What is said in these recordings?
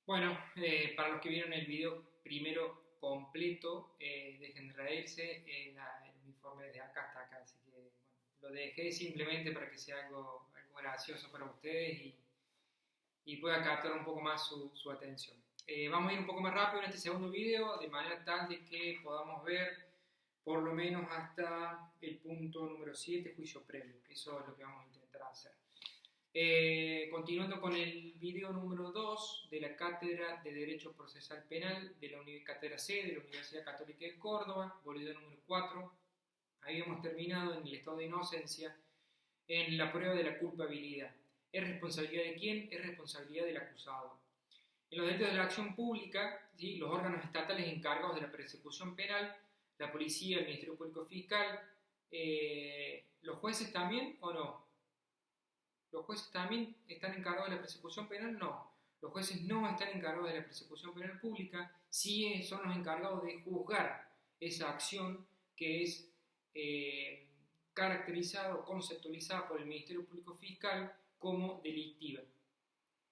Bueno, para los que vieron el video primero completo, dejen de reírse, el uniforme de acá hasta acá, así que bueno, lo dejé simplemente para que sea algo gracioso para ustedes y pueda captar un poco más su atención. Vamos a ir un poco más rápido en este segundo video, de manera tal de que podamos ver por lo menos hasta el punto número 7, juicio previo. Eso es lo que vamos a intentar hacer. Continuando con el video número 2 de la Cátedra de Derecho Procesal Penal de la Cátedra C de la Universidad Católica de Córdoba, bolido número 4, habíamos terminado en el estado de inocencia en la prueba de la culpabilidad. ¿Es responsabilidad de quién? Es responsabilidad del acusado. En los delitos de la acción pública, ¿sí?, los órganos estatales encargados de la persecución penal, la policía, el Ministerio Público Fiscal, los jueces también o no. ¿Los jueces también están encargados de la persecución penal? No. Los jueces no están encargados de la persecución penal pública, sí son los encargados de juzgar esa acción que es caracterizada o conceptualizada por el Ministerio Público Fiscal como delictiva.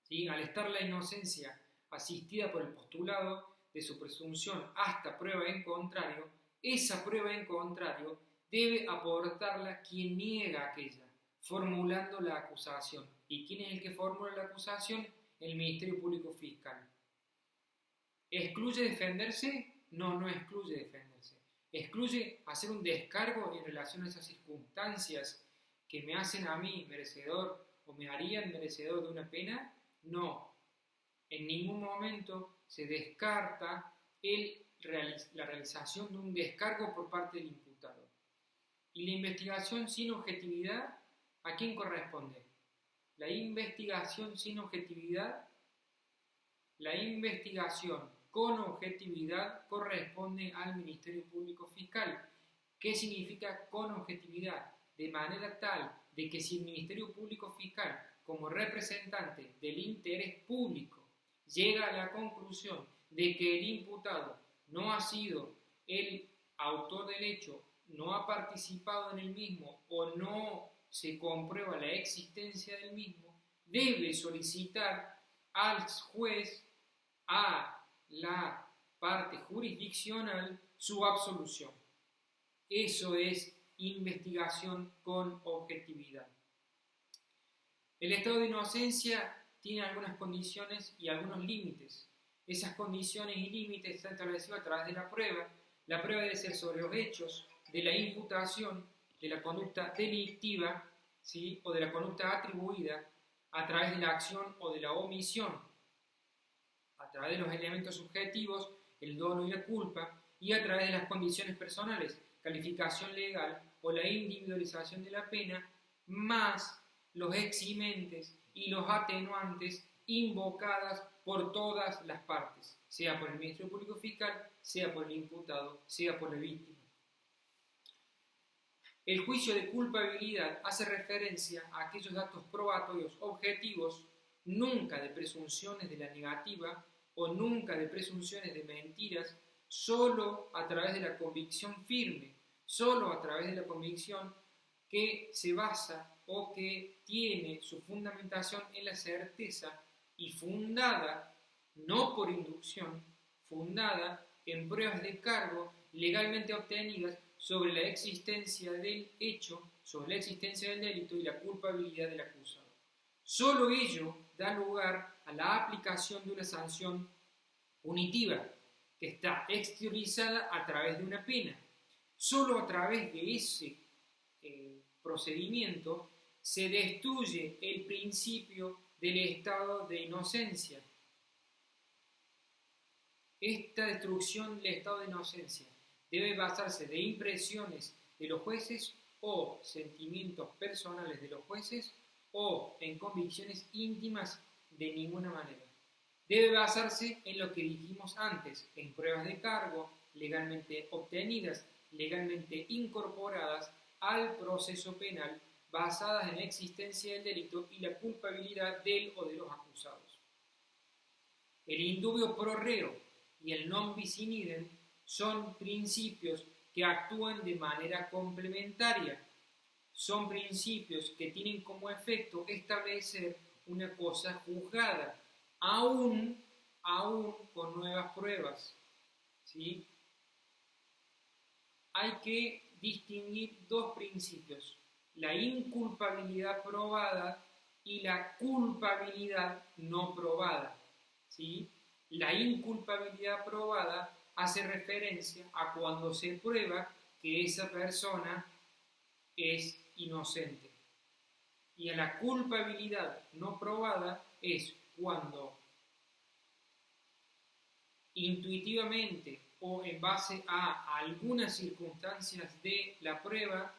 ¿Sí? Al estar la inocencia asistida por el postulado de su presunción hasta prueba en contrario, esa prueba en contrario debe aportarla quien niega aquella, formulando la acusación. ¿Y quién es el que formula la acusación? El Ministerio Público Fiscal. ¿Excluye defenderse? No, no excluye defenderse. ¿Excluye hacer un descargo en relación a esas circunstancias que me hacen a mí merecedor o me harían merecedor de una pena? No. En ningún momento se descarta la realización de un descargo por parte del imputado. ¿Y la investigación sin objetividad a quién corresponde? La investigación sin objetividad, la investigación con objetividad corresponde al Ministerio Público Fiscal. ¿Qué significa con objetividad? De manera tal de que si el Ministerio Público Fiscal, como representante del interés público, llega a la conclusión de que el imputado no ha sido el autor del hecho, no ha participado en el mismo o no se comprueba la existencia del mismo, debe solicitar al juez, a la parte jurisdiccional, su absolución. Eso es investigación con objetividad. El estado de inocencia tiene algunas condiciones y algunos límites. Esas condiciones y límites están establecidos a través de la prueba. La prueba debe ser sobre los hechos de la imputación, de la conducta delictiva, ¿sí?, o de la conducta atribuida a través de la acción o de la omisión, a través de los elementos subjetivos, el dolo y la culpa, y a través de las condiciones personales, calificación legal o la individualización de la pena, más los eximentes y los atenuantes invocadas por todas las partes, sea por el Ministerio Público Fiscal, sea por el imputado, sea por la víctima. El juicio de culpabilidad hace referencia a aquellos datos probatorios objetivos, nunca de presunciones de la negativa o nunca de presunciones de mentiras, solo a través de la convicción firme, solo a través de la convicción que se basa o que tiene su fundamentación en la certeza y fundada, no por inducción, fundada en pruebas de cargo legalmente obtenidas sobre la existencia del hecho, sobre la existencia del delito y la culpabilidad del acusado. Solo ello da lugar a la aplicación de una sanción punitiva que está exteriorizada a través de una pena. Solo a través de ese procedimiento se destruye el principio del estado de inocencia. Esta destrucción del estado de inocencia debe basarse de impresiones de los jueces o sentimientos personales de los jueces o en convicciones íntimas de ninguna manera. Debe basarse en lo que dijimos antes, en pruebas de cargo legalmente obtenidas, legalmente incorporadas al proceso penal, basadas en la existencia del delito y la culpabilidad del o de los acusados. El indubio pro reo y el non bis in idem son principios que actúan de manera complementaria. Son principios que tienen como efecto establecer una cosa juzgada, aun aún con nuevas pruebas, ¿sí? Hay que distinguir dos principios: la inculpabilidad probada y la culpabilidad no probada, ¿sí? La inculpabilidad probada hace referencia a cuando se prueba que esa persona es inocente. Y a la culpabilidad no probada es cuando intuitivamente o en base a algunas circunstancias de la prueba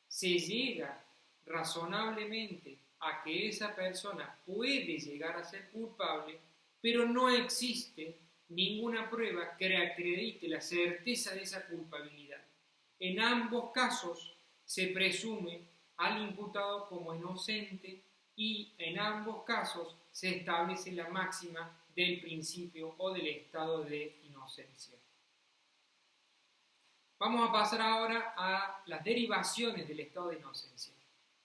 se llega razonablemente a que esa persona puede llegar a ser culpable, pero no existe ninguna prueba que acredite la certeza de esa culpabilidad. En ambos casos se presume al imputado como inocente y en ambos casos se establece la máxima del principio o del estado de inocencia. Vamos a pasar ahora a las derivaciones del estado de inocencia.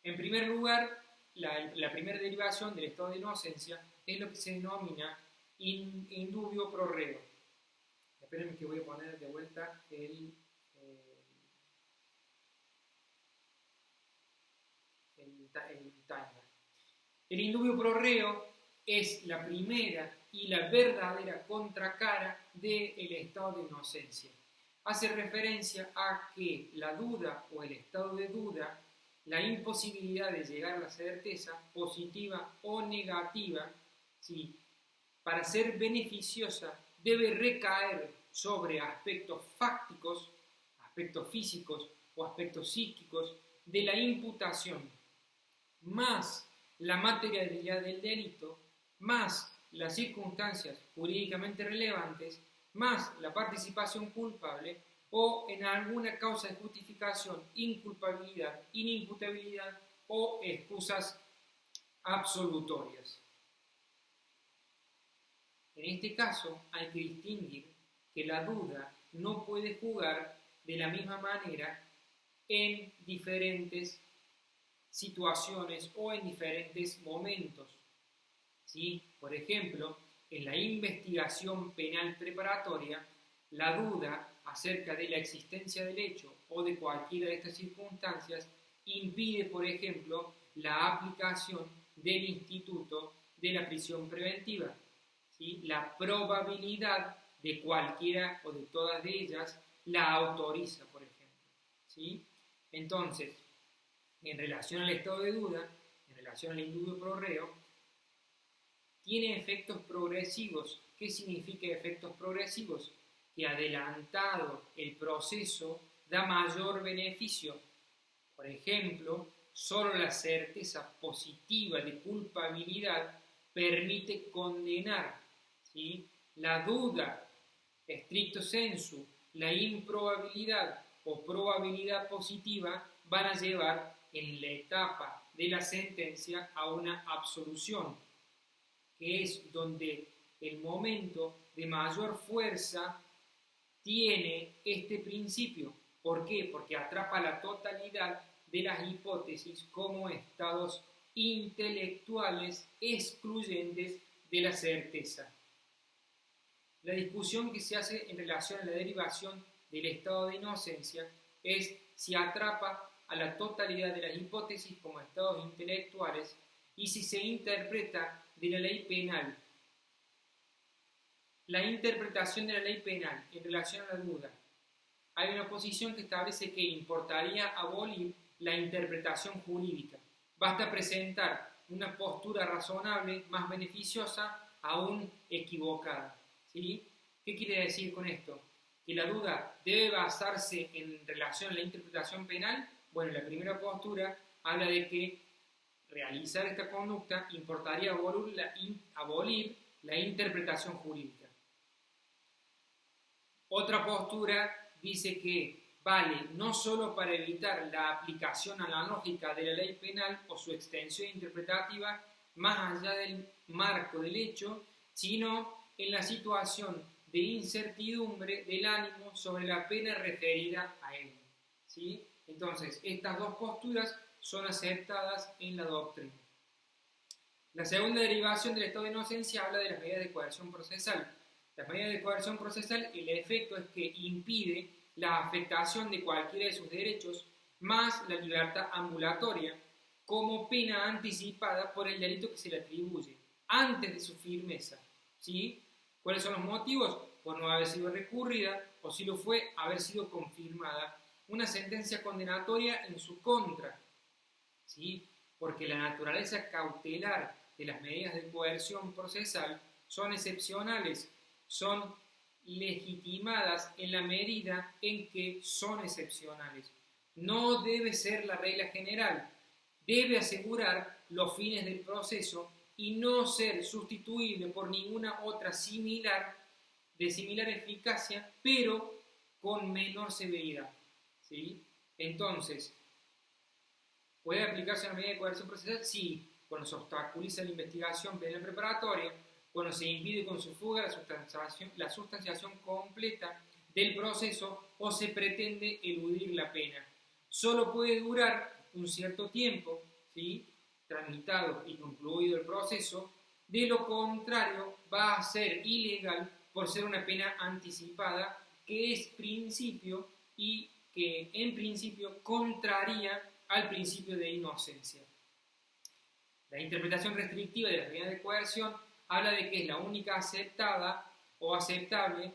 En primer lugar, la primera derivación del estado de inocencia es lo que se denomina indubio pro reo. Espérenme que voy a poner de vuelta el timer. El indubio pro reo es la primera y la verdadera contracara del estado de inocencia. Hace referencia a que la duda o el estado de duda, la imposibilidad de llegar a la certeza, positiva o negativa, ¿sí?, para ser beneficiosa debe recaer sobre aspectos fácticos, aspectos físicos o aspectos psíquicos de la imputación, más la materialidad del delito, más las circunstancias jurídicamente relevantes, más la participación culpable o en alguna causa de justificación, inculpabilidad, inimputabilidad o excusas absolutorias. En este caso hay que distinguir que la duda no puede jugar de la misma manera en diferentes situaciones o en diferentes momentos, ¿sí? Por ejemplo, en la investigación penal preparatoria, la duda acerca de la existencia del hecho o de cualquiera de estas circunstancias impide, por ejemplo, la aplicación del instituto de la prisión preventiva, ¿sí? La probabilidad de cualquiera o de todas de ellas la autoriza, por ejemplo, ¿sí? Entonces, en relación al estado de duda, en relación al indubio pro reo, tiene efectos progresivos. ¿Qué significa efectos progresivos? Que adelantado el proceso da mayor beneficio. Por ejemplo, solo la certeza positiva de culpabilidad permite condenar, ¿sí? La duda, stricto sensu, la improbabilidad o probabilidad positiva van a llevar en la etapa de la sentencia a una absolución, que es donde el momento de mayor fuerza tiene este principio. ¿Por qué? Porque atrapa la totalidad de las hipótesis como estados intelectuales excluyentes de la certeza. La discusión que se hace en relación a la derivación del estado de inocencia es si atrapa a la totalidad de las hipótesis como estados intelectuales y si se interpreta de la ley penal. La interpretación de la ley penal en relación a la duda. Hay una posición que establece que importaría abolir la interpretación jurídica. Basta presentar una postura razonable más beneficiosa aún equivocada, ¿sí? ¿Qué quiere decir con esto? ¿Que la duda debe basarse en relación a la interpretación penal? Bueno, la primera postura habla de que realizar esta conducta importaría abolir la interpretación jurídica. Otra postura dice que vale no solo para evitar la aplicación analógica de la ley penal o su extensión interpretativa más allá del marco del hecho, sino en la situación de incertidumbre del ánimo sobre la pena referida a él, ¿sí? Entonces, estas dos posturas son aceptadas en la doctrina. La segunda derivación del estado de inocencia habla de las medidas de coerción procesal. Las medidas de coerción procesal, el efecto es que impide la afectación de cualquiera de sus derechos, más la libertad ambulatoria, como pena anticipada por el delito que se le atribuye, antes de su firmeza. ¿Sí? ¿Cuáles son los motivos? Por no haber sido recurrida, o si lo fue, haber sido confirmada una sentencia condenatoria en su contra. ¿Sí? Porque la naturaleza cautelar de las medidas de coerción procesal son excepcionales, son legitimadas en la medida en que son excepcionales. No debe ser la regla general, debe asegurar los fines del proceso y no ser sustituible por ninguna otra de similar eficacia, pero con menor severidad. ¿Sí? Entonces, ¿puede aplicarse una medida de coerción procesal? Sí, cuando se obstaculiza la investigación penal preparatoria, cuando se impide con su fuga la sustanciación completa del proceso o se pretende eludir la pena. Solo puede durar un cierto tiempo, ¿sí?, tramitado y concluido el proceso, de lo contrario va a ser ilegal por ser una pena anticipada que es principio y que en principio contraría al principio de inocencia. La interpretación restrictiva de las medidas de coerción habla de que es la única aceptada o aceptable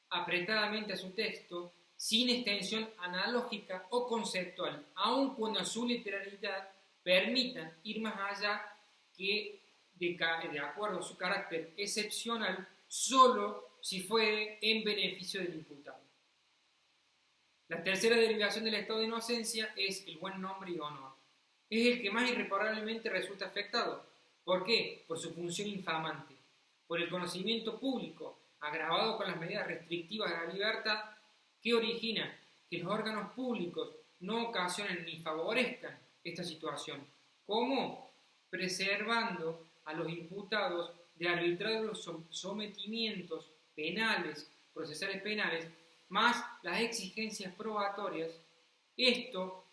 apretadamente a su texto, sin extensión analógica o conceptual, aun cuando su literalidad permita ir más allá que de acuerdo a su carácter excepcional, solo si fuere en beneficio del imputado. La tercera derivación del estado de inocencia es el buen nombre y honor. Es el que más irreparablemente resulta afectado. ¿Por qué? Por su función infamante, por el conocimiento público, agravado con las medidas restrictivas de la libertad, que origina que los órganos públicos no ocasionen ni favorezcan esta situación. ¿Cómo? Preservando a los imputados de arbitrarios sometimientos penales, procesales penales, más las exigencias probatorias. Esto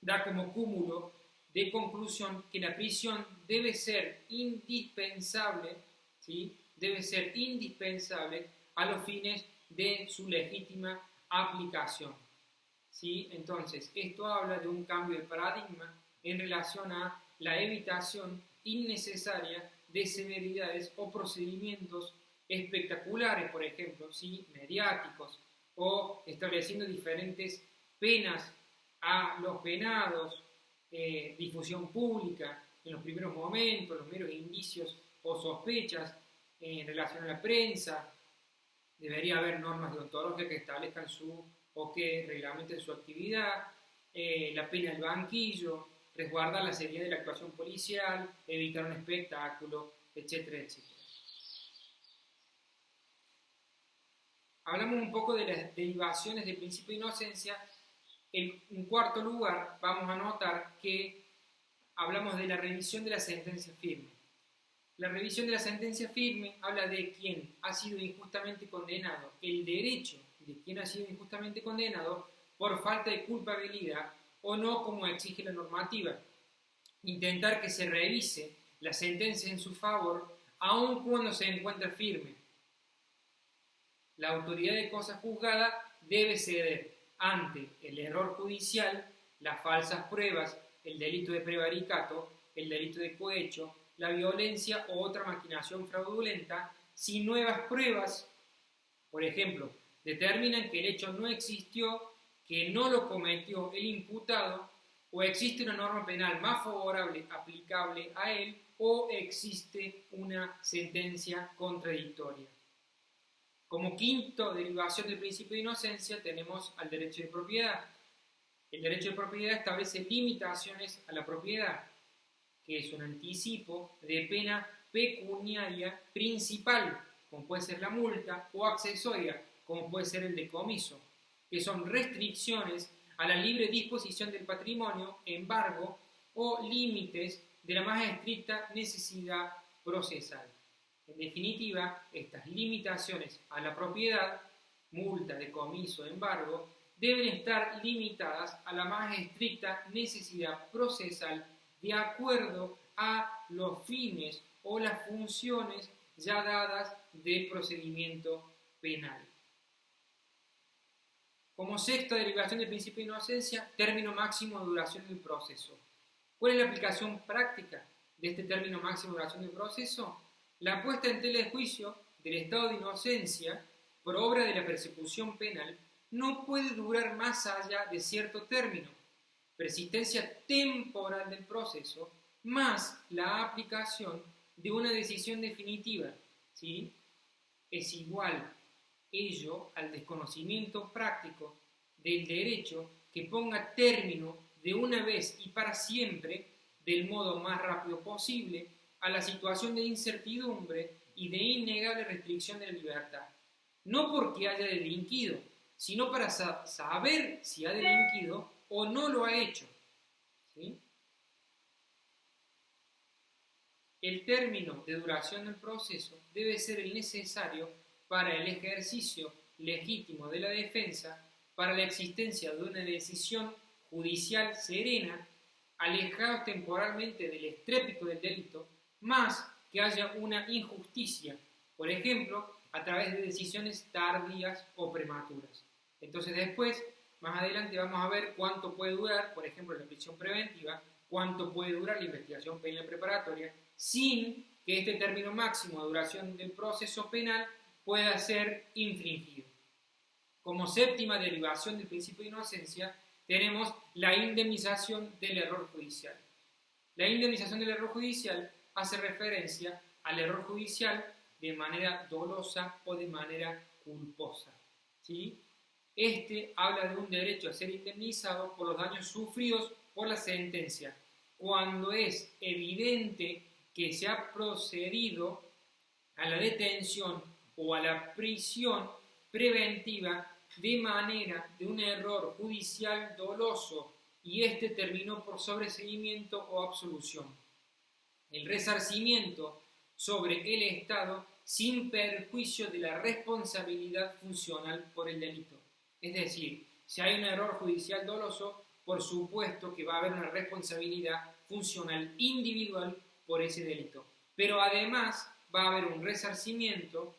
da como cúmulo de conclusión que la prisión debe ser indispensable, ¿sí?, debe ser indispensable a los fines de su legítima aplicación. ¿Sí? Entonces, esto habla de un cambio de paradigma en relación a la evitación innecesaria de severidades o procedimientos espectaculares, por ejemplo, ¿sí?, mediáticos, o estableciendo diferentes penas a los penados, difusión pública en los primeros momentos, los meros indicios o sospechas en relación a la prensa. Debería haber normas deontológicas que establezcan o que reglamenten su actividad, la pena del banquillo, resguardar la seriedad de la actuación policial, evitar un espectáculo, etcétera, etcétera. Hablamos un poco de las derivaciones del principio de inocencia. En cuarto lugar, vamos a notar que hablamos de la revisión de la sentencia firme. La revisión de la sentencia firme habla de quien ha sido injustamente condenado, el derecho de quien ha sido injustamente condenado por falta de culpabilidad o no, como exige la normativa. Intentar que se revise la sentencia en su favor, aun cuando se encuentra firme. La autoridad de cosa juzgada debe ceder ante el error judicial, las falsas pruebas, el delito de prevaricato, el delito de cohecho, la violencia o otra maquinación fraudulenta, si nuevas pruebas, por ejemplo, determinan que el hecho no existió, que no lo cometió el imputado, o existe una norma penal más favorable aplicable a él, o existe una sentencia contradictoria. Como quinto derivación del principio de inocencia tenemos al derecho de propiedad. El derecho de propiedad establece limitaciones a la propiedad, que es un anticipo de pena pecuniaria principal, como puede ser la multa, o accesoria, como puede ser el decomiso, que son restricciones a la libre disposición del patrimonio, embargo o límites de la más estricta necesidad procesal. En definitiva, estas limitaciones a la propiedad, multa, decomiso, embargo, deben estar limitadas a la más estricta necesidad procesal de acuerdo a los fines o las funciones ya dadas del procedimiento penal. Como sexta derivación del principio de inocencia, término máximo de duración del proceso. ¿Cuál es la aplicación práctica de este término máximo de duración del proceso? La puesta en tela de juicio del estado de inocencia por obra de la persecución penal no puede durar más allá de cierto término, persistencia temporal del proceso, más la aplicación de una decisión definitiva, ¿sí? Es igual ello al desconocimiento práctico del derecho que ponga término de una vez y para siempre, del modo más rápido posible, a la situación de incertidumbre y de innegable restricción de la libertad. No porque haya delinquido, sino para saber si ha delinquido o no lo ha hecho. ¿Sí? El término de duración del proceso debe ser el necesario para el ejercicio legítimo de la defensa, para la existencia de una decisión judicial serena, alejados temporalmente del estrépito del delito, más que haya una injusticia, por ejemplo, a través de decisiones tardías o prematuras. Entonces después, más adelante vamos a ver cuánto puede durar, por ejemplo, la prisión preventiva, cuánto puede durar la investigación penal preparatoria, sin que este término máximo de duración del proceso penal pueda ser infringido. Como séptima derivación del principio de inocencia, tenemos la indemnización del error judicial. La indemnización del error judicial hace referencia al error judicial de manera dolosa o de manera culposa, ¿sí? Este habla de un derecho a ser indemnizado por los daños sufridos por la sentencia, cuando es evidente que se ha procedido a la detención o a la prisión preventiva de manera de un error judicial doloso y este terminó por sobreseimiento o absolución. El resarcimiento sobre el Estado sin perjuicio de la responsabilidad funcional por el delito. Es decir, si hay un error judicial doloso, por supuesto que va a haber una responsabilidad funcional individual por ese delito. Pero además va a haber un resarcimiento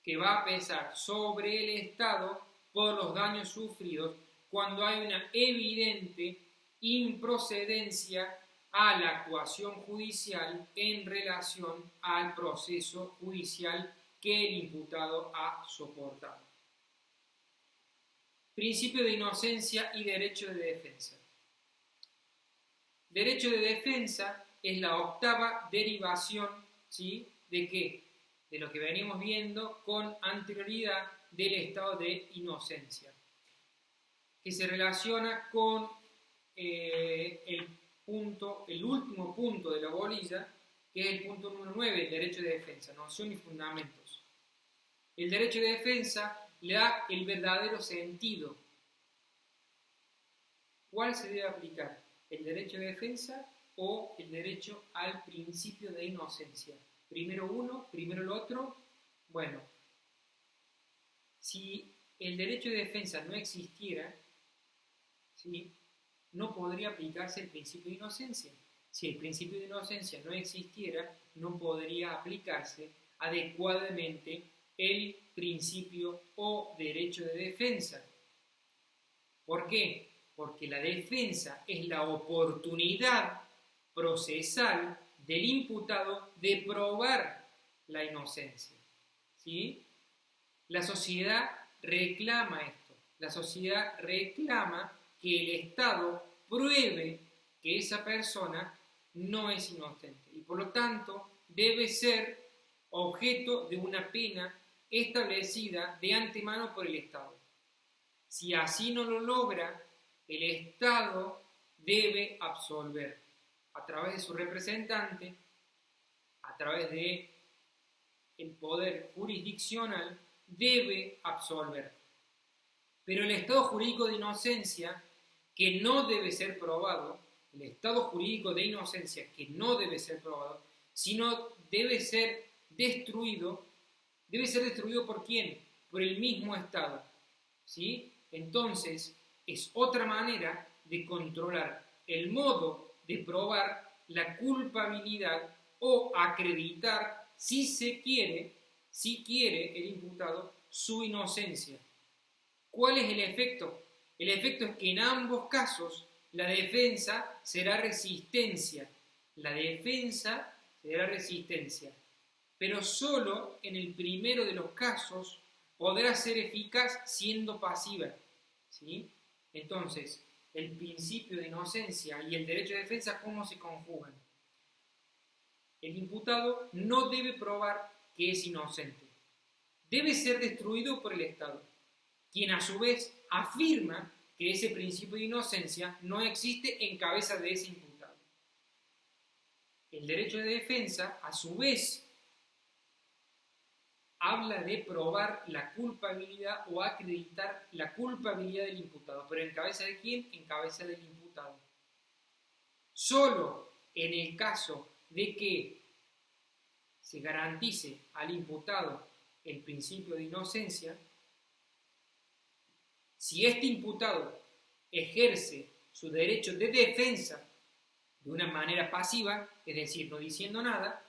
que va a pesar sobre el Estado por los daños sufridos cuando hay una evidente improcedencia a la actuación judicial en relación al proceso judicial que el imputado ha soportado. Principio de inocencia y derecho de defensa. Derecho de defensa es la octava derivación, ¿sí? ¿De qué? De lo que venimos viendo con anterioridad del estado de inocencia, que se relaciona con el último punto de la bolilla, que es el punto número 9, el derecho de defensa, noción y fundamentos. El derecho de defensa le da el verdadero sentido. ¿Cuál se debe aplicar? ¿El derecho de defensa o el derecho al principio de inocencia? Primero uno, primero el otro. Bueno, si el derecho de defensa no existiera, ¿sí?, no podría aplicarse el principio de inocencia. Si el principio de inocencia no existiera, no podría aplicarse adecuadamente el principio o derecho de defensa. ¿Por qué? Porque la defensa es la oportunidad procesal del imputado de probar la inocencia, ¿sí? La sociedad reclama esto. La sociedad reclama que el Estado pruebe que esa persona no es inocente y por lo tanto debe ser objeto de una pena establecida de antemano por el Estado. Si así no lo logra, el Estado debe absolver a través de su representante, a través de el poder jurisdiccional, debe absolver. Pero el estado jurídico de inocencia, que no debe ser probado, el estado jurídico de inocencia que no debe ser probado, sino debe ser destruido ¿por quién? Por el mismo Estado, ¿sí? Entonces, es otra manera de controlar el modo de probar la culpabilidad o acreditar, si quiere el imputado, su inocencia. ¿Cuál es el efecto? El efecto es que en ambos casos la defensa será resistencia. Pero solo en el primero de los casos podrá ser eficaz siendo pasiva, ¿sí? Entonces, el principio de inocencia y el derecho de defensa, ¿cómo se conjugan? El imputado no debe probar que es inocente. Debe ser destruido por el Estado, quien a su vez afirma que ese principio de inocencia no existe en cabeza de ese imputado. El derecho de defensa, a su vez, habla de probar la culpabilidad o acreditar la culpabilidad del imputado. ¿Pero en cabeza de quién? En cabeza del imputado. Solo en el caso de que se garantice al imputado el principio de inocencia, si este imputado ejerce su derecho de defensa de una manera pasiva, es decir, no diciendo nada,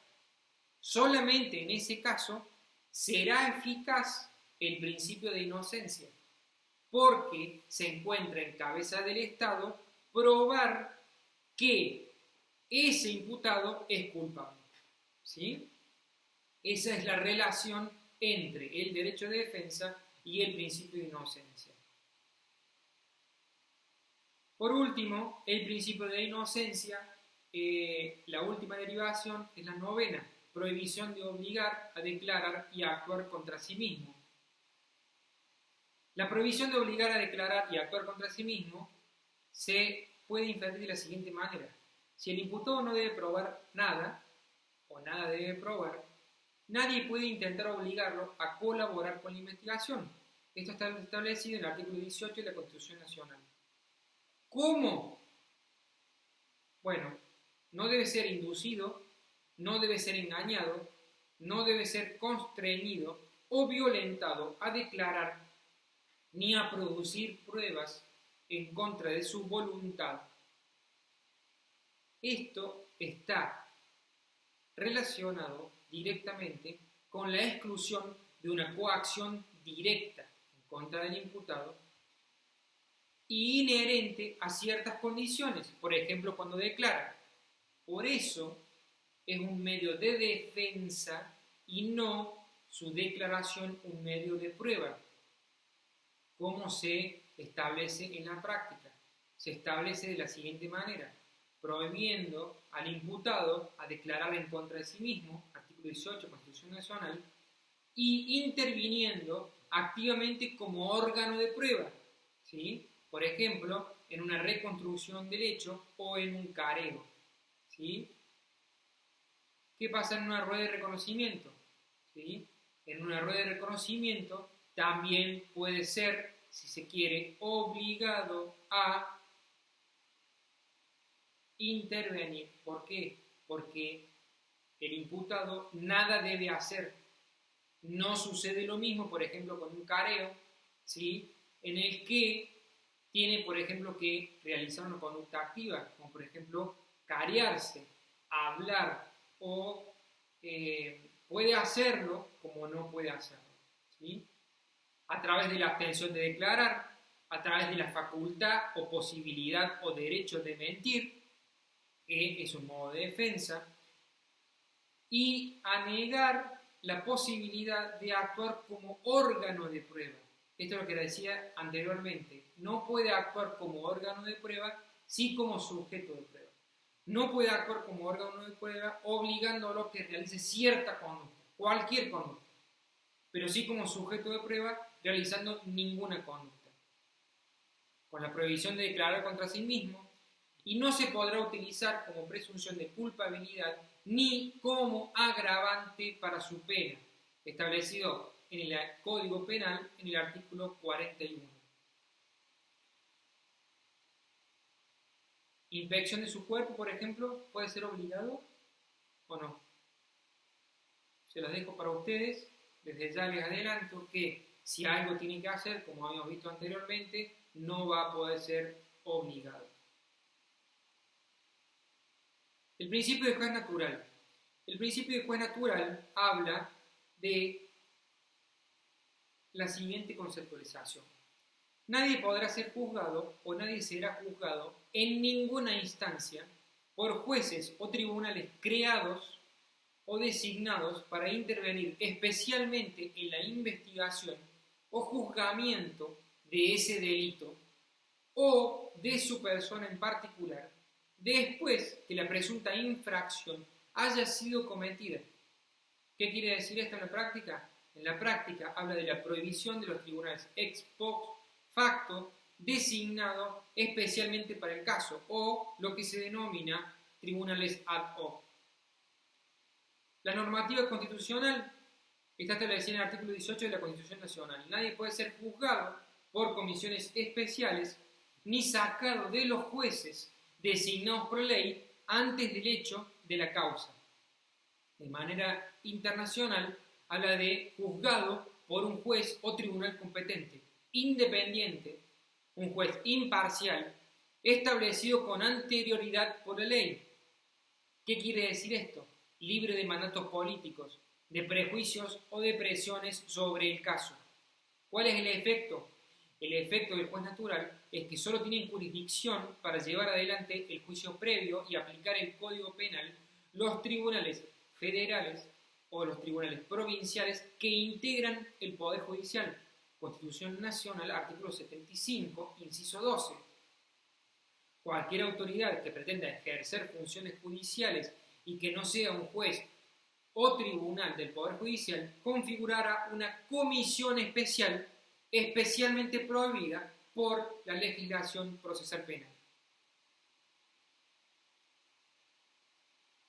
solamente en ese caso será eficaz el principio de inocencia, porque se encuentra en cabeza del Estado probar que ese imputado es culpable, ¿sí? Esa es la relación entre el derecho de defensa y el principio de inocencia. Por último, el principio de inocencia, la última derivación es la novena, prohibición de obligar a declarar y a actuar contra sí mismo. La prohibición de obligar a declarar y a actuar contra sí mismo se puede inferir de la siguiente manera. Si el imputado no debe probar nada, o nada debe probar, nadie puede intentar obligarlo a colaborar con la investigación. Esto está establecido en el artículo 18 de la Constitución Nacional. ¿Cómo? Bueno, no debe ser inducido, no debe ser engañado, no debe ser constreñido o violentado a declarar ni a producir pruebas en contra de su voluntad. Esto está relacionado directamente con la exclusión de una coacción directa en contra del imputado y inherente a ciertas condiciones, por ejemplo, cuando declara. Por eso es un medio de defensa y no su declaración un medio de prueba. ¿Cómo se establece en la práctica? Se establece de la siguiente manera: prohibiendo al imputado a declarar en contra de sí mismo, artículo 18, Constitución Nacional, y interviniendo activamente como órgano de prueba, ¿sí? Por ejemplo, en una reconstrucción del hecho o en un careo, ¿sí? ¿Qué pasa en una rueda de reconocimiento? ¿Sí? En una rueda de reconocimiento también puede ser, si se quiere, obligado a intervenir. ¿Por qué? Porque el imputado nada debe hacer. No sucede lo mismo, por ejemplo, con un careo, ¿sí? En el que tiene, por ejemplo, que realizar una conducta activa, como por ejemplo carearse, hablar, o puede hacerlo como no puede hacerlo, ¿sí? A través de la abstención de declarar, a través de la facultad o posibilidad o derecho de mentir, que es un modo de defensa, y a negar la posibilidad de actuar como órgano de prueba. Esto es lo que decía anteriormente. No puede actuar como órgano de prueba, sí como sujeto de prueba. No puede actuar como órgano de prueba obligándolo a que realice cierta conducta, cualquier conducta, pero sí como sujeto de prueba realizando ninguna conducta, con la prohibición de declarar contra sí mismo, y no se podrá utilizar como presunción de culpabilidad ni como agravante para su pena, establecido en el Código Penal en el artículo 41. Inspección de su cuerpo, por ejemplo, puede ser obligado o no. Se los dejo para ustedes. Desde ya les adelanto que si algo tienen que hacer, como habíamos visto anteriormente, no va a poder ser obligado. El principio de juez natural. El principio de juez natural habla de la siguiente conceptualización. Nadie podrá ser juzgado o nadie será juzgado en ninguna instancia por jueces o tribunales creados o designados para intervenir especialmente en la investigación o juzgamiento de ese delito o de su persona en particular, después que la presunta infracción haya sido cometida. ¿Qué quiere decir esto en la práctica? En la práctica habla de la prohibición de los tribunales ex post facto designados especialmente para el caso, o lo que se denomina tribunales ad hoc. La normativa constitucional está establecida en el artículo 18 de la Constitución Nacional. Nadie puede ser juzgado por comisiones especiales ni sacado de los jueces designados por ley antes del hecho de la causa. De manera internacional, habla de juzgado por un juez o tribunal competente, independiente, un juez imparcial, establecido con anterioridad por la ley. ¿Qué quiere decir esto? Libre de mandatos políticos, de prejuicios o de presiones sobre el caso. ¿Cuál es el efecto? El efecto del juez natural es que solo tienen jurisdicción para llevar adelante el juicio previo y aplicar el Código Penal los tribunales federales o los tribunales provinciales que integran el Poder Judicial. Constitución Nacional, artículo 75, inciso 12. Cualquier autoridad que pretenda ejercer funciones judiciales y que no sea un juez o tribunal del Poder Judicial configurará una comisión especial especialmente prohibida por la legislación procesal penal.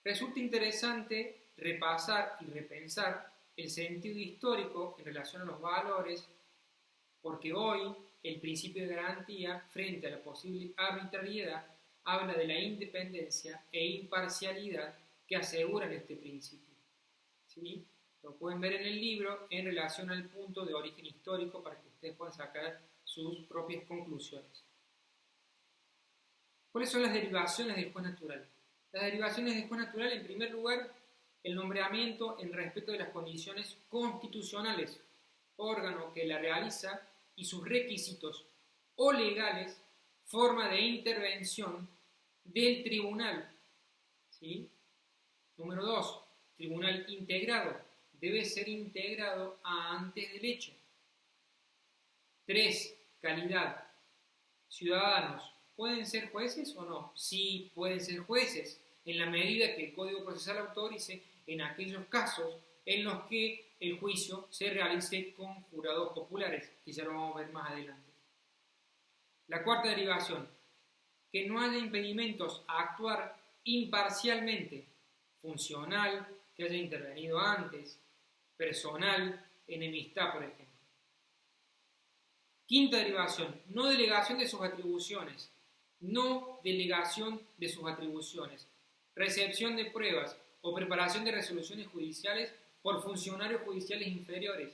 Resulta interesante repasar y repensar el sentido histórico en relación a los valores, porque hoy el principio de garantía frente a la posible arbitrariedad habla de la independencia e imparcialidad que aseguran este principio. ¿Sí? Lo pueden ver en el libro en relación al punto de origen histórico para que ustedes puedan sacar sus propias conclusiones. ¿Cuáles son las derivaciones del juez natural? Las derivaciones del juez natural, en primer lugar, el nombramiento en respeto de las condiciones constitucionales, órgano que la realiza y sus requisitos o legales, forma de intervención del tribunal. ¿Sí? Número 2, tribunal integrado. Debe ser integrado antes del hecho. 3, calidad. Ciudadanos, ¿pueden ser jueces o no? Sí, pueden ser jueces, en la medida que el Código Procesal autorice en aquellos casos en los que el juicio se realice con jurados populares, que ya lo vamos a ver más adelante. La cuarta derivación, que no haya impedimentos a actuar imparcialmente, funcional, que haya intervenido antes, personal, enemistad, por ejemplo. Quinta derivación, no delegación de sus atribuciones, no delegación de sus atribuciones, recepción de pruebas o preparación de resoluciones judiciales por funcionarios judiciales inferiores.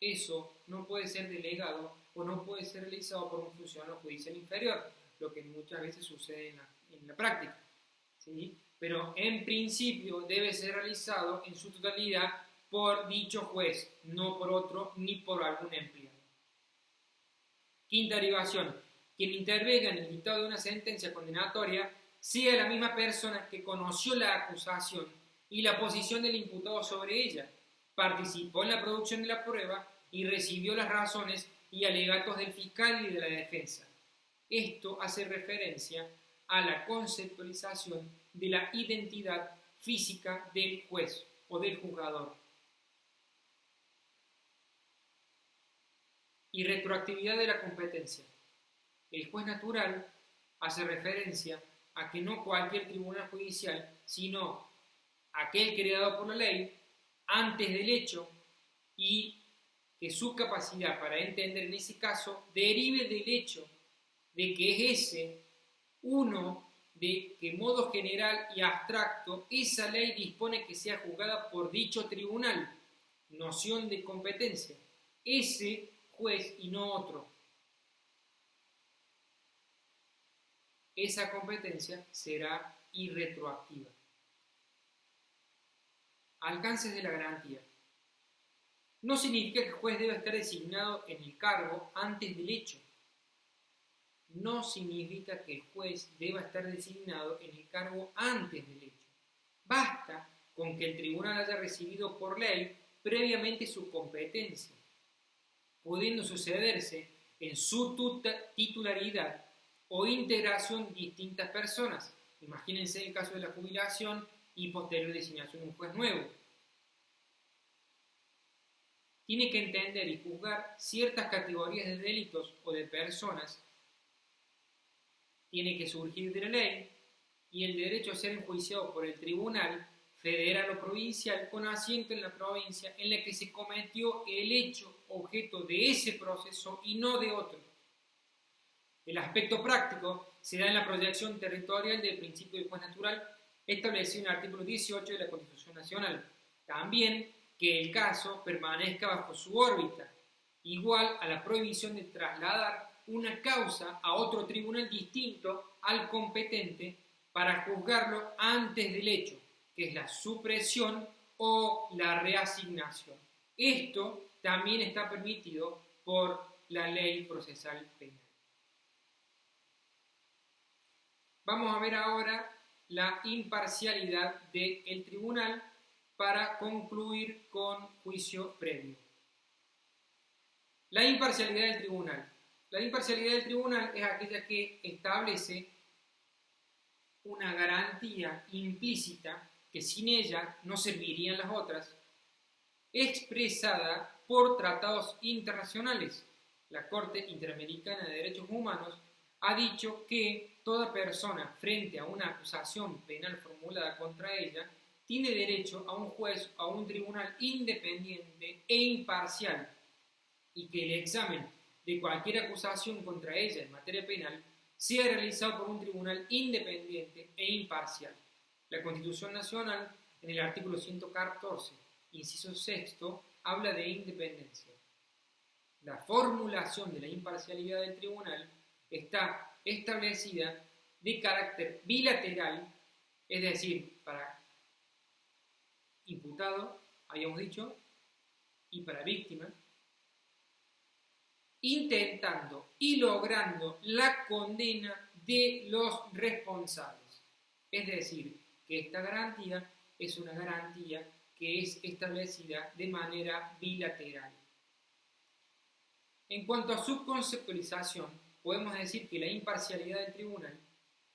Eso no puede ser delegado o no puede ser realizado por un funcionario judicial inferior, lo que muchas veces sucede en la práctica. ¿Sí? Pero en principio debe ser realizado en su totalidad por dicho juez, no por otro ni por algún empleado. Quinta derivación, quien intervenga en el dictado de una sentencia condenatoria sea la misma persona que conoció la acusación y la posición del imputado sobre ella, participó en la producción de la prueba y recibió las razones y alegatos del fiscal y de la defensa. Esto hace referencia a la conceptualización de la identidad física del juez o del juzgador. Y retroactividad de la competencia. El juez natural hace referencia a que no cualquier tribunal judicial, sino aquel creado por la ley antes del hecho, y que su capacidad para entender en ese caso derive del hecho de que es ese uno de que modo general y abstracto esa ley dispone que sea juzgada por dicho tribunal, noción de competencia, ese juez y no otro. Esa competencia será y retroactiva. Alcances de la garantía. No significa que el juez deba estar designado en el cargo antes del hecho. No significa que el juez deba estar designado en el cargo antes del hecho. Basta con que el tribunal haya recibido por ley previamente su competencia, pudiendo sucederse en su titularidad o integración distintas personas. Imagínense el caso de la jubilación y posterior designación de un juez nuevo. Tiene que entender y juzgar ciertas categorías de delitos o de personas. Tiene que surgir de la ley y el derecho a ser enjuiciado por el tribunal federal o provincial con asiento en la provincia en la que se cometió el hecho objeto de ese proceso y no de otro. El aspecto práctico se da en la proyección territorial del principio del juez natural establecido en el artículo 18 de la Constitución Nacional. También que el caso permanezca bajo su órbita, igual a la prohibición de trasladar una causa a otro tribunal distinto al competente para juzgarlo antes del hecho, que es la supresión o la reasignación. Esto también está permitido por la ley procesal penal. Vamos a ver ahora la imparcialidad del tribunal para concluir con juicio previo. La imparcialidad del tribunal. La imparcialidad del tribunal es aquella que establece una garantía implícita que sin ella no servirían las otras, expresada por tratados internacionales. La Corte Interamericana de Derechos Humanos ha dicho que toda persona frente a una acusación penal formulada contra ella tiene derecho a un juez o a un tribunal independiente e imparcial y que el examen de cualquier acusación contra ella en materia penal sea realizado por un tribunal independiente e imparcial. La Constitución Nacional, en el artículo 114, inciso sexto, habla de independencia. La formulación de la imparcialidad del tribunal está establecida de carácter bilateral, es decir, para imputado, habíamos dicho, y para víctima, intentando y logrando la condena de los responsables. Es decir, que esta garantía es una garantía que es establecida de manera bilateral. En cuanto a su conceptualización, podemos decir que la imparcialidad del tribunal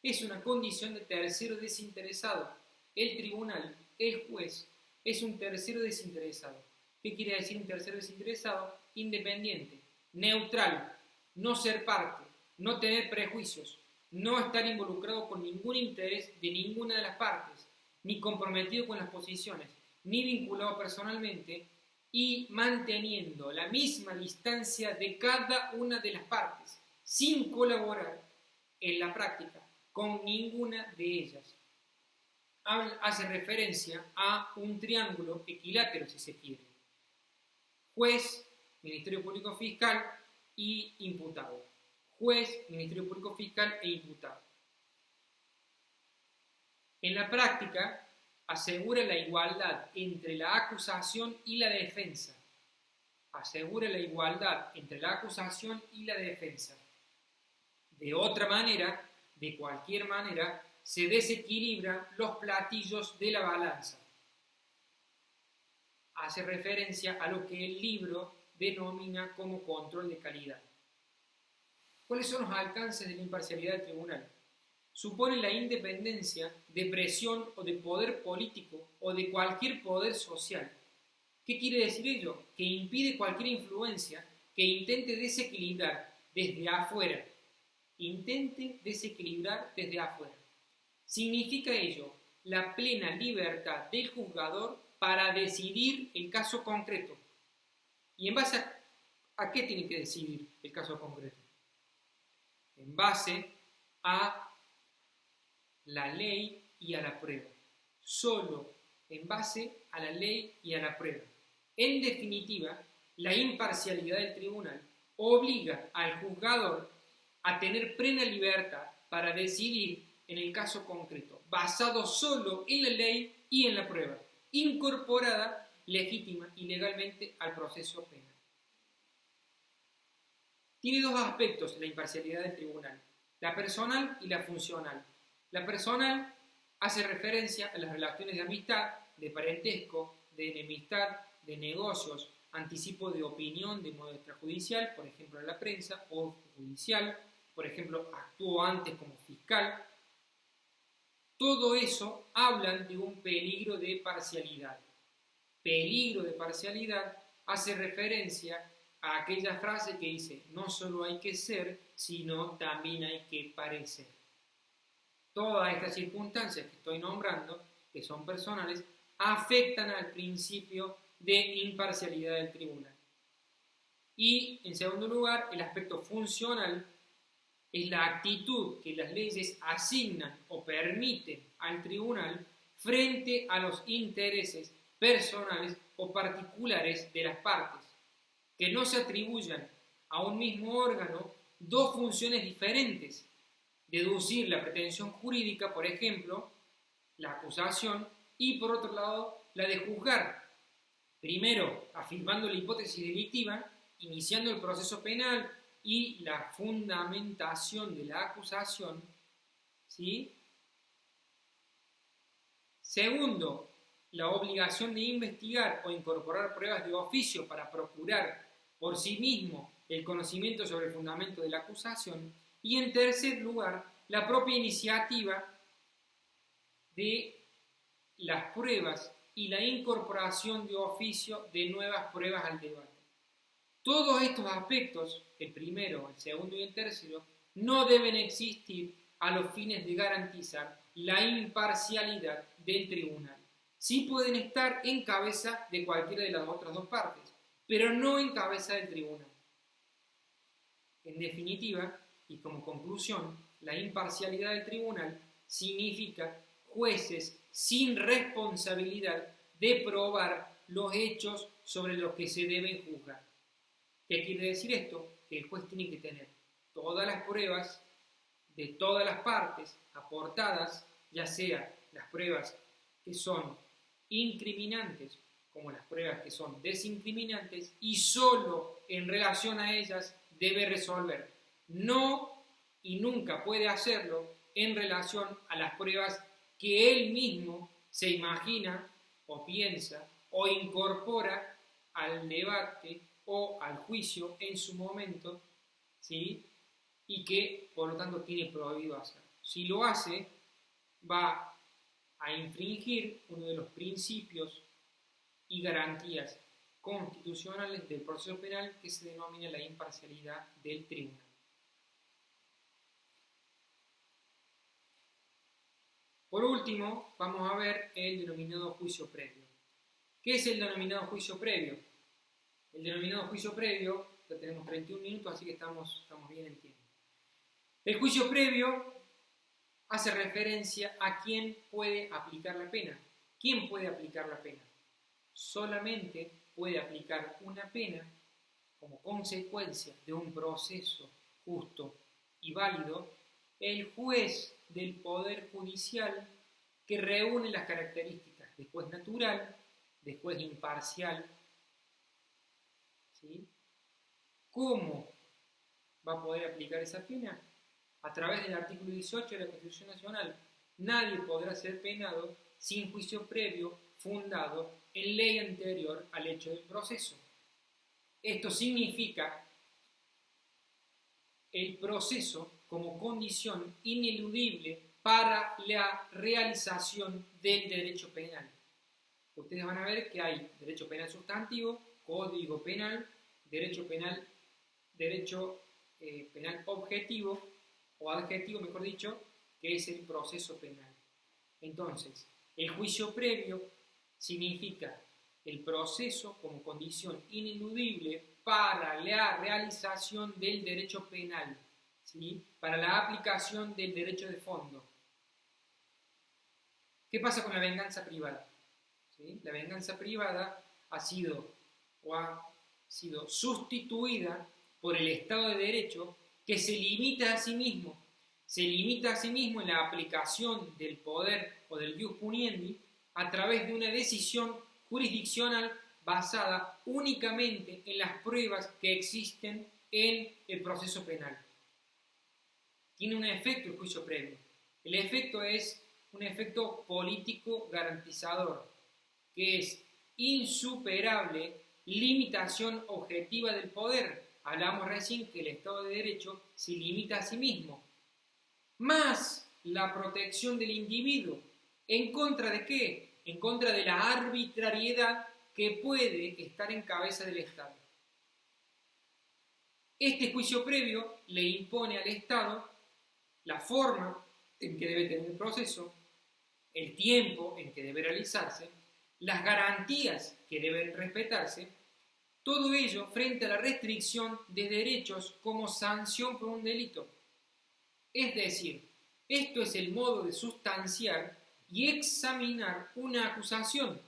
es una condición de tercero desinteresado. El tribunal, el juez, es un tercero desinteresado. ¿Qué quiere decir un tercero desinteresado? Independiente, neutral, no ser parte, no tener prejuicios, no estar involucrado con ningún interés de ninguna de las partes, ni comprometido con las posiciones, ni vinculado personalmente, y manteniendo la misma distancia de cada una de las partes, sin colaborar en la práctica con ninguna de ellas. Hace referencia a un triángulo equilátero, si se quiere. Juez, Ministerio Público Fiscal y imputado. Juez, Ministerio Público Fiscal e imputado. En la práctica, asegura la igualdad entre la acusación y la defensa. Asegura la igualdad entre la acusación y la defensa. De otra manera, de cualquier manera, se desequilibran los platillos de la balanza. Hace referencia a lo que el libro denomina como control de calidad. ¿Cuáles son los alcances de la imparcialidad del tribunal? Supone la independencia de presión o de poder político o de cualquier poder social. ¿Qué quiere decir ello? Que impide cualquier influencia que intente desequilibrar desde afuera. Intente desequilibrar desde afuera. Significa ello la plena libertad del juzgador para decidir el caso concreto. ¿Y en base a qué tiene que decidir el caso concreto? En base a la ley y a la prueba. Solo en base a la ley y a la prueba. En definitiva, la imparcialidad del tribunal obliga al juzgador a tener plena libertad para decidir en el caso concreto, basado solo en la ley y en la prueba, incorporada legítima y legalmente al proceso penal. Tiene dos aspectos la imparcialidad del tribunal, la personal y la funcional. La personal hace referencia a las relaciones de amistad, de parentesco, de enemistad, de negocios, anticipo de opinión de modo extrajudicial, por ejemplo en la prensa, o judicial, por ejemplo actuó antes como fiscal. Todo eso hablan de un peligro de parcialidad. Peligro de parcialidad hace referencia a aquella frase que dice, no solo hay que ser, sino también hay que parecer. Todas estas circunstancias que estoy nombrando, que son personales, afectan al principio de imparcialidad del tribunal. Y, en segundo lugar, el aspecto funcional es la actitud que las leyes asignan o permiten al tribunal frente a los intereses personales o particulares de las partes, que no se atribuyan a un mismo órgano dos funciones diferentes: deducir la pretensión jurídica, por ejemplo, la acusación, y por otro lado, la de juzgar. Primero, afirmando la hipótesis delictiva, iniciando el proceso penal y la fundamentación de la acusación, ¿sí? Segundo, la obligación de investigar o incorporar pruebas de oficio para procurar por sí mismo el conocimiento sobre el fundamento de la acusación. Y en tercer lugar, la propia iniciativa de las pruebas y la incorporación de oficio de nuevas pruebas al debate. Todos estos aspectos, el primero, el segundo y el tercero, no deben existir a los fines de garantizar la imparcialidad del tribunal. Sí pueden estar en cabeza de cualquiera de las otras dos partes, pero no en cabeza del tribunal. En definitiva, y como conclusión, la imparcialidad del tribunal significa jueces sin responsabilidad de probar los hechos sobre los que se deben juzgar. ¿Qué quiere decir esto? Que el juez tiene que tener todas las pruebas de todas las partes aportadas, ya sea las pruebas que son incriminantes como las pruebas que son desincriminantes, y solo en relación a ellas debe resolver. No y nunca puede hacerlo en relación a las pruebas que él mismo se imagina o piensa o incorpora al debate o al juicio en su momento, ¿sí? Y que por lo tanto tiene prohibido hacer. Si lo hace, va a infringir uno de los principios y garantías constitucionales del proceso penal, que se denomina la imparcialidad del tribunal. Por último, vamos a ver el denominado juicio previo. ¿Qué es el denominado juicio previo? El denominado juicio previo, ya tenemos 31 minutos, así que estamos bien en tiempo. El juicio previo hace referencia a quién puede aplicar la pena. ¿Quién puede aplicar la pena? Solamente puede aplicar una pena como consecuencia de un proceso justo y válido el juez del Poder Judicial que reúne las características de juez natural, de juez imparcial. ¿Sí? ¿Cómo va a poder aplicar esa pena? A través del artículo 18 de la Constitución Nacional. Nadie podrá ser penado sin juicio previo fundado en ley anterior al hecho del proceso. Esto significa el proceso como condición ineludible para la realización del derecho penal. Ustedes van a ver que hay derecho penal sustantivo, código penal, derecho penal objetivo o adjetivo, mejor dicho, que es el proceso penal. Entonces, el juicio previo significa el proceso como condición ineludible para la realización del derecho penal, ¿sí? Para la aplicación del derecho de fondo. ¿Qué pasa con la venganza privada? ¿Sí? La venganza privada ha sido sustituida por el Estado de Derecho, que se limita a sí mismo se limita a sí mismo en la aplicación del poder o del jus puniendi a través de una decisión jurisdiccional basada únicamente en las pruebas que existen en el proceso penal. Tiene un efecto el juicio previo. El efecto es un efecto político garantizador, que es insuperable limitación objetiva del poder. Hablamos recién que el Estado de Derecho se limita a sí mismo, más la protección del individuo. ¿En contra de qué? En contra de la arbitrariedad que puede estar en cabeza del Estado. Este juicio previo le impone al Estado la forma en que debe tener el proceso, el tiempo en que debe realizarse, las garantías que deben respetarse, todo ello frente a la restricción de derechos como sanción por un delito. Es decir, esto es el modo de sustanciar y examinar una acusación.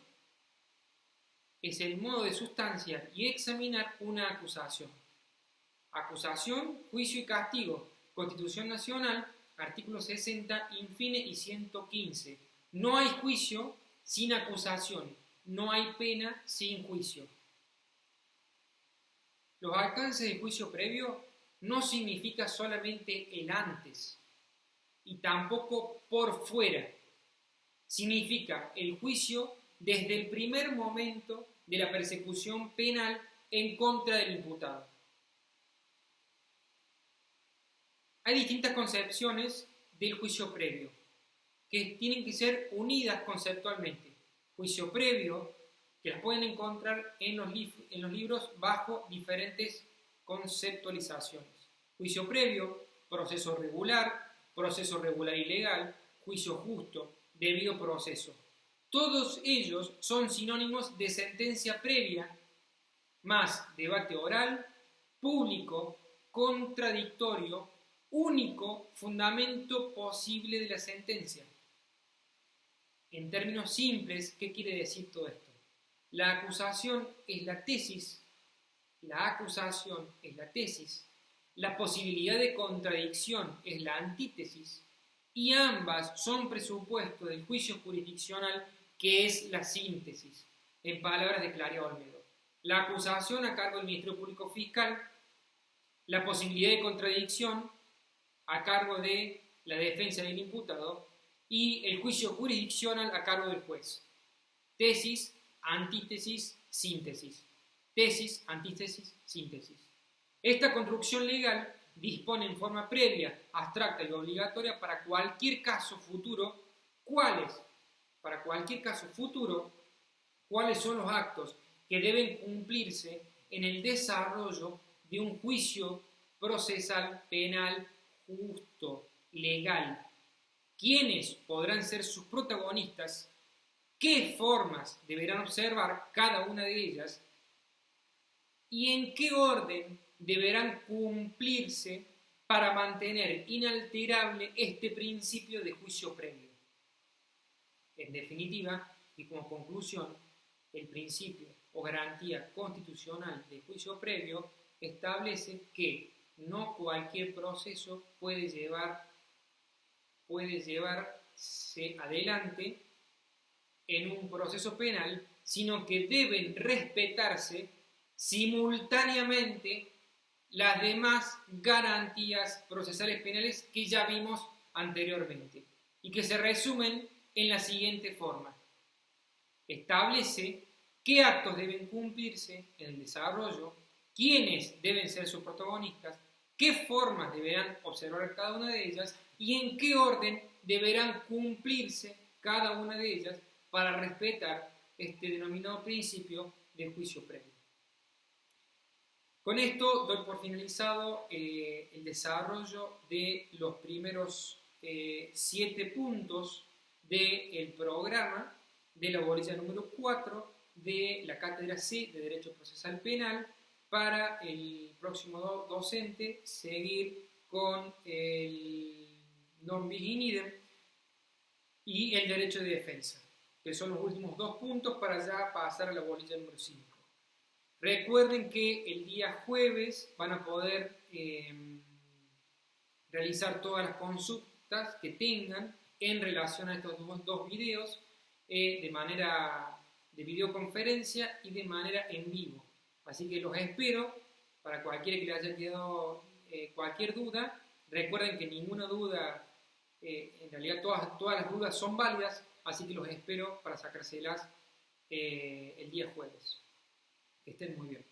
Es el modo de sustanciar y examinar una acusación. Acusación, juicio y castigo. Constitución Nacional, artículos 60, infine y 115. No hay juicio sin acusación. No hay pena sin juicio. Los alcances del juicio previo no significa solamente el antes y tampoco por fuera. Significa el juicio desde el primer momento de la persecución penal en contra del imputado. Hay distintas concepciones del juicio previo que tienen que ser unidas conceptualmente. Juicio previo, que las pueden encontrar en los libros bajo diferentes conceptualizaciones. Juicio previo, proceso regular y legal, juicio justo, debido proceso. Todos ellos son sinónimos de sentencia previa, más debate oral, público, contradictorio, único fundamento posible de la sentencia. En términos simples, ¿qué quiere decir todo esto? La acusación es la tesis, la posibilidad de contradicción es la antítesis, y ambas son presupuesto del juicio jurisdiccional, que es la síntesis, en palabras de Claria Olmedo. La acusación a cargo del Ministerio Público Fiscal, la posibilidad de contradicción a cargo de la defensa del imputado y el juicio jurisdiccional a cargo del juez. Tesis, antítesis, síntesis. Tesis, antítesis, síntesis. Esta construcción legal dispone en forma previa, abstracta y obligatoria para cualquier caso futuro. ¿Cuáles? Para cualquier caso futuro, ¿cuáles son los actos que deben cumplirse en el desarrollo de un juicio procesal penal justo, legal? ¿Quiénes podrán ser sus protagonistas? ¿Qué formas deberán observar cada una de ellas? ¿Y en qué orden deberán cumplirse para mantener inalterable este principio de juicio previo? En definitiva, y como conclusión, el principio o garantía constitucional de juicio previo establece que no cualquier proceso puede llevarse adelante en un proceso penal, sino que deben respetarse simultáneamente las demás garantías procesales penales que ya vimos anteriormente y que se resumen en la siguiente forma. Establece qué actos deben cumplirse en el desarrollo, quiénes deben ser sus protagonistas, qué formas deberán observar cada una de ellas y en qué orden deberán cumplirse cada una de ellas para respetar este denominado principio del juicio previo. Con esto doy por finalizado el desarrollo de los primeros 7 puntos del programa de la bolilla número 4 de la Cátedra C de Derecho Procesal Penal, para el próximo docente seguir con el non bis in idem y el derecho de defensa, que son los últimos 2 puntos para ya pasar a la bolilla número 5. Recuerden que el día jueves van a poder realizar todas las consultas que tengan en relación a estos dos videos de manera de videoconferencia y de manera en vivo. Así que los espero para cualquiera que le haya quedado cualquier duda. Recuerden que ninguna duda, en realidad todas las dudas son válidas, así que los espero para sacárselas el día jueves. Que estén muy bien.